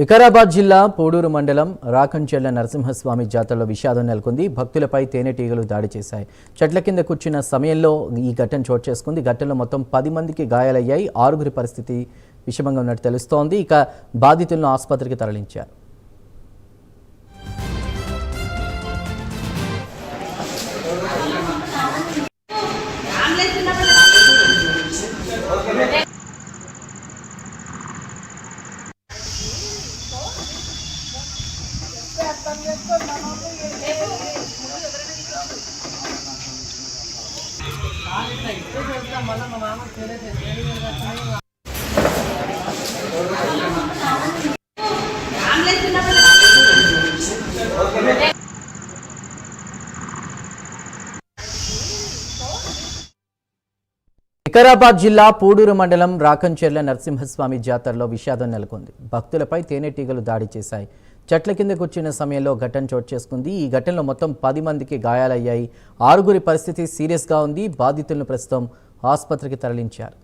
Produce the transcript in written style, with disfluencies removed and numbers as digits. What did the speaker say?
వికారాబాద్ జిల్లా పోడూరు మండలం రాకంచెర్ల నరసింహస్వామి జాతరలో విషాదం నెలకొంది. భక్తులపై తేనెటీగలు దాడి చేశాయి. చెట్ల కింద కూర్చున్న సమయంలో ఈ ఘటన చోటు చేసుకుంది. ఘటనలో మొత్తం 10 మందికి గాయాలయ్యాయి. 6గురి పరిస్థితి విషమంగా ఉన్నట్టు తెలుస్తోంది. ఇక బాధితులను ఆసుపత్రికి తరలించారు. వికారాబాద్ జిల్లా పూడూరు మండలం రాకంచెర్ల నరసింహస్వామి జాతరలో విషాదం నెలకొంది. భక్తులపై తేనెటీగలు దాడి చేశాయి. చెట్ల కింద కూర్చున్న సమయంలో ఘటన చోటు చేసుకుంది. ఈ ఘటనలో మొత్తం 10 మందికి గాయాలయ్యాయి. 6గురి పరిస్థితి సీరియస్గా ఉంది. బాధితులను ప్రస్తుతం ఆసుపత్రికి తరలించారు.